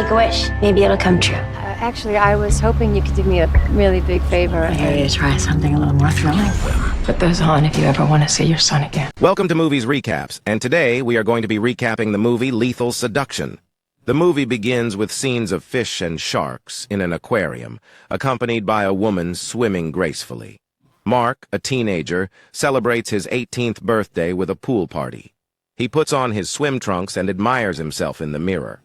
make a wish. Maybe it'll come true. Actually, I was hoping you could do me a really big favor. I'm ready to try something a little more thrilling. Put those on if you ever want to see your son again. Welcome to Movies Recaps, and today we are going to be recapping the movie Lethal Seduction. The movie begins with scenes of fish and sharks in an aquarium, accompanied by a woman swimming gracefully. Mark, a teenager, celebrates his 18th birthday with a pool party. He puts on his swim trunks and admires himself in the mirror.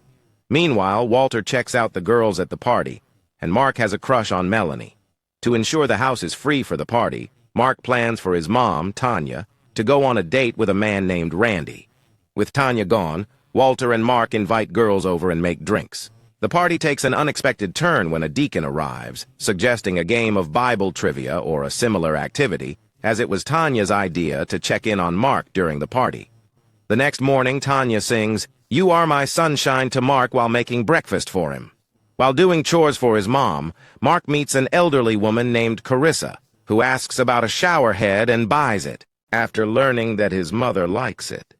Meanwhile, Walter checks out the girls at the party, and Mark has a crush on Melanie. To ensure the house is free for the party, Mark plans for his mom, Tanya, to go on a date with a man named Randy. With Tanya gone, Walter and Mark invite girls over and make drinks. The party takes an unexpected turn when a deacon arrives, suggesting a game of Bible trivia or a similar activity, as it was Tanya's idea to check in on Mark during the party. The next morning, Tanya sings, "You Are My Sunshine" to Mark while making breakfast for him. While doing chores for his mom, Mark meets an elderly woman named Carissa, who asks about a shower head and buys it, after learning that his mother likes it.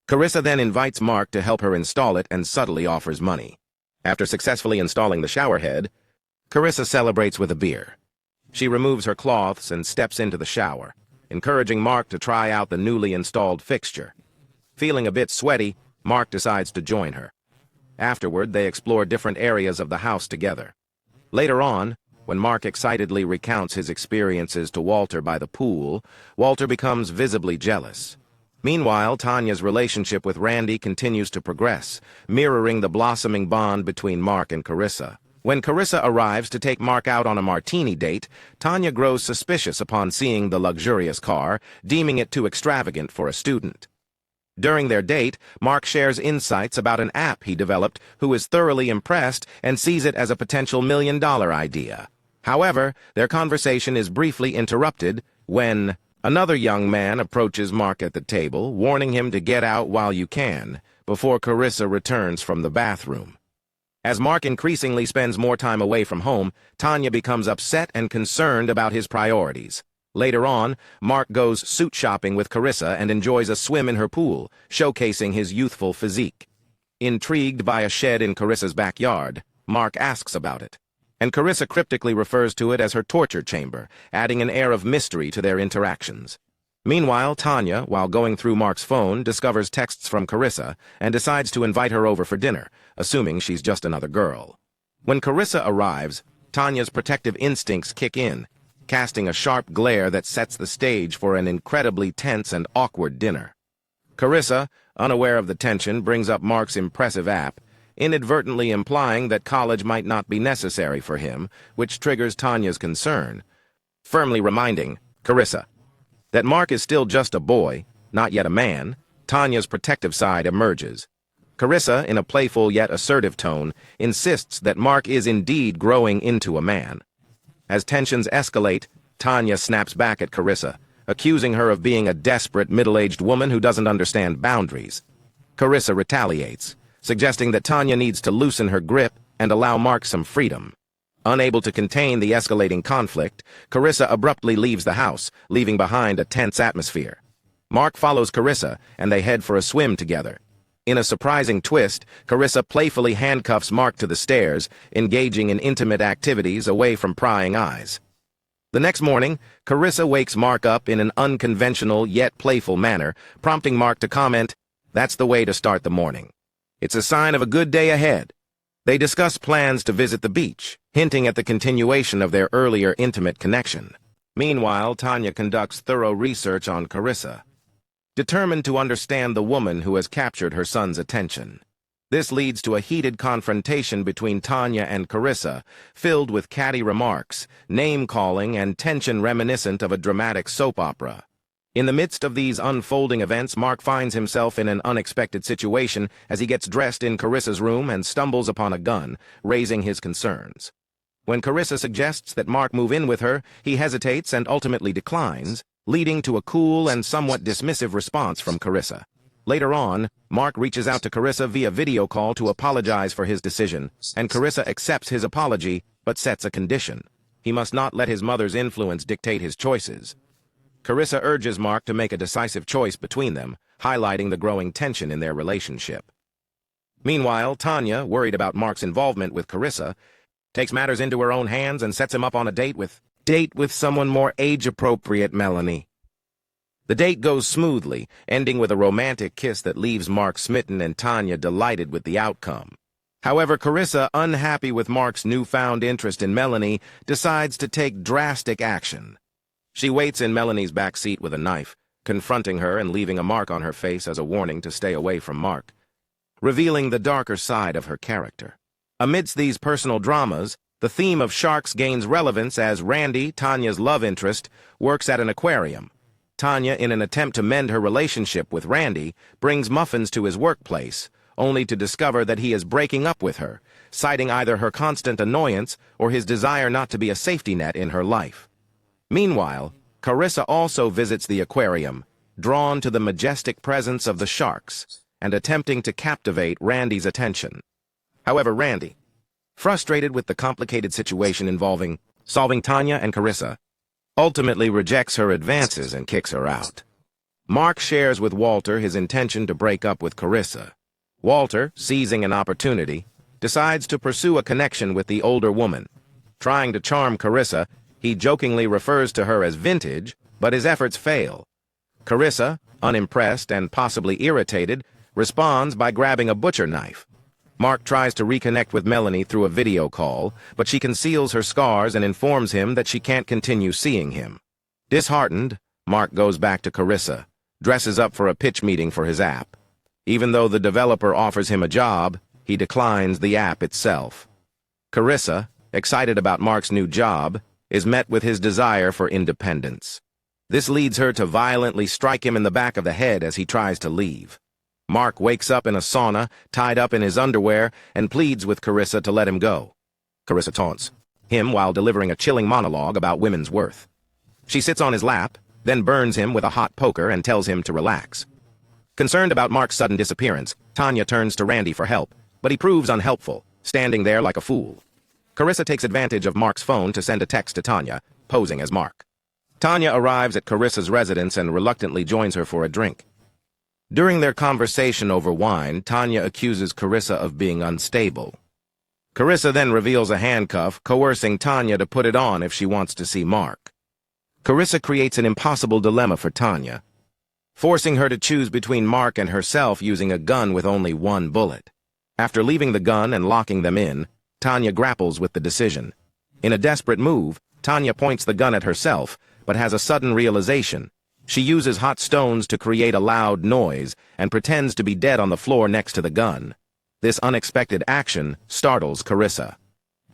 Carissa then invites Mark to help her install it and subtly offers money. After successfully installing the shower head, Carissa celebrates with a beer. She removes her cloths and steps into the shower, encouraging Mark to try out the newly installed fixture. Feeling a bit sweaty, Mark decides to join her. Afterward, they explore different areas of the house together. Later on, when Mark excitedly recounts his experiences to Walter by the pool, Walter becomes visibly jealous. Meanwhile, Tanya's relationship with Randy continues to progress, mirroring the blossoming bond between Mark and Carissa. When Carissa arrives to take Mark out on a martini date, Tanya grows suspicious upon seeing the luxurious car, deeming it too extravagant for a student. During their date, Mark shares insights about an app he developed, who is thoroughly impressed and sees it as a potential million-dollar idea. However, their conversation is briefly interrupted when another young man approaches Mark at the table, warning him to get out while you can, before Carissa returns from the bathroom. As Mark increasingly spends more time away from home, Tanya becomes upset and concerned about his priorities. Later on, Mark goes suit shopping with Carissa and enjoys a swim in her pool, showcasing his youthful physique. Intrigued by a shed in Carissa's backyard, Mark asks about it, and Carissa cryptically refers to it as her torture chamber, adding an air of mystery to their interactions. Meanwhile, Tanya, while going through Mark's phone, discovers texts from Carissa and decides to invite her over for dinner, assuming she's just another girl. When Carissa arrives, Tanya's protective instincts kick in, casting a sharp glare that sets the stage for an incredibly tense and awkward dinner. Carissa, unaware of the tension, brings up Mark's impressive app, inadvertently implying that college might not be necessary for him, which triggers Tanya's concern, firmly reminding Carissa that Mark is still just a boy, not yet a man. Tanya's protective side emerges. Carissa, in a playful yet assertive tone, insists that Mark is indeed growing into a man. As tensions escalate, Tanya snaps back at Carissa, accusing her of being a desperate middle-aged woman who doesn't understand boundaries. Carissa retaliates, suggesting that Tanya needs to loosen her grip and allow Mark some freedom. Unable to contain the escalating conflict, Carissa abruptly leaves the house, leaving behind a tense atmosphere. Mark follows Carissa, and they head for a swim together. In a surprising twist, Carissa playfully handcuffs Mark to the stairs, engaging in intimate activities away from prying eyes. The next morning, Carissa wakes Mark up in an unconventional yet playful manner, prompting Mark to comment, "That's the way to start the morning. It's a sign of a good day ahead." They discuss plans to visit the beach, hinting at the continuation of their earlier intimate connection. Meanwhile, Tanya conducts thorough research on Carissa, determined to understand the woman who has captured her son's attention. This leads to a heated confrontation between Tanya and Carissa, filled with catty remarks, name-calling, and tension reminiscent of a dramatic soap opera. In the midst of these unfolding events, Mark finds himself in an unexpected situation as he gets dressed in Carissa's room and stumbles upon a gun, raising his concerns. When Carissa suggests that Mark move in with her, he hesitates and ultimately declines, leading to a cool and somewhat dismissive response from Carissa. Later on, Mark reaches out to Carissa via video call to apologize for his decision, and Carissa accepts his apology, but sets a condition. He must not let his mother's influence dictate his choices. Carissa urges Mark to make a decisive choice between them, highlighting the growing tension in their relationship. Meanwhile, Tanya, worried about Mark's involvement with Carissa, takes matters into her own hands and sets him up on a date with someone more age-appropriate, Melanie. The date goes smoothly, ending with a romantic kiss that leaves Mark smitten and Tanya delighted with the outcome. However, Carissa, unhappy with Mark's newfound interest in Melanie, decides to take drastic action. She waits in Melanie's back seat with a knife, confronting her and leaving a mark on her face as a warning to stay away from Mark, revealing the darker side of her character. Amidst these personal dramas, the theme of sharks gains relevance as Randy, Tanya's love interest, works at an aquarium. Tanya, in an attempt to mend her relationship with Randy, brings muffins to his workplace, only to discover that he is breaking up with her, citing either her constant annoyance or his desire not to be a safety net in her life. Meanwhile, Carissa also visits the aquarium, drawn to the majestic presence of the sharks, and attempting to captivate Randy's attention. However, Randy, frustrated with the complicated situation involving solving Tanya and Carissa, ultimately rejects her advances and kicks her out. Mark shares with Walter his intention to break up with Carissa. Walter, seizing an opportunity, decides to pursue a connection with the older woman. Trying to charm Carissa, he jokingly refers to her as vintage, but his efforts fail. Carissa, unimpressed and possibly irritated, responds by grabbing a butcher knife. Mark tries to reconnect with Melanie through a video call, but she conceals her scars and informs him that she can't continue seeing him. Disheartened, Mark goes back to Carissa, dresses up for a pitch meeting for his app. Even though the developer offers him a job, he declines the app itself. Carissa, excited about Mark's new job, is met with his desire for independence. This leads her to violently strike him in the back of the head as he tries to leave. Mark wakes up in a sauna, tied up in his underwear, and pleads with Carissa to let him go. Carissa taunts him while delivering a chilling monologue about women's worth. She sits on his lap, then burns him with a hot poker and tells him to relax. Concerned about Mark's sudden disappearance, Tanya turns to Randy for help, but he proves unhelpful, standing there like a fool. Carissa takes advantage of Mark's phone to send a text to Tanya, posing as Mark. Tanya arrives at Carissa's residence and reluctantly joins her for a drink. During their conversation over wine, Tanya accuses Carissa of being unstable. Carissa then reveals a handcuff, coercing Tanya to put it on if she wants to see Mark. Carissa creates an impossible dilemma for Tanya, forcing her to choose between Mark and herself using a gun with only one bullet. After leaving the gun and locking them in, Tanya grapples with the decision. In a desperate move, Tanya points the gun at herself, but has a sudden realization. She uses hot stones to create a loud noise and pretends to be dead on the floor next to the gun. This unexpected action startles Carissa.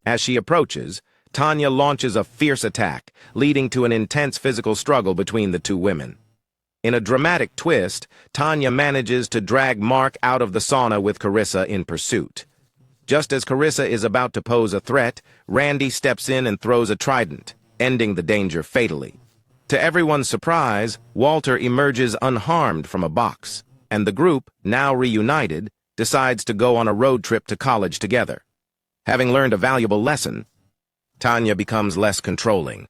As she approaches, Tanya launches a fierce attack, leading to an intense physical struggle between the two women. In a dramatic twist, Tanya manages to drag Mark out of the sauna with Carissa in pursuit. Just as Carissa is about to pose a threat, Randy steps in and throws a trident, ending the danger fatally. To everyone's surprise, Walter emerges unharmed from a box, and the group, now reunited, decides to go on a road trip to college together. Having learned a valuable lesson, Tanya becomes less controlling,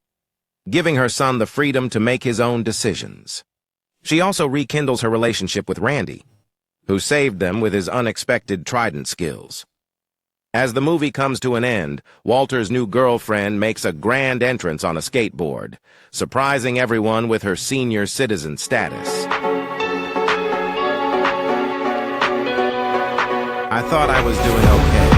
giving her son the freedom to make his own decisions. She also rekindles her relationship with Randy, who saved them with his unexpected trident skills. As the movie comes to an end, Walter's new girlfriend makes a grand entrance on a skateboard, surprising everyone with her senior citizen status. I thought I was doing okay.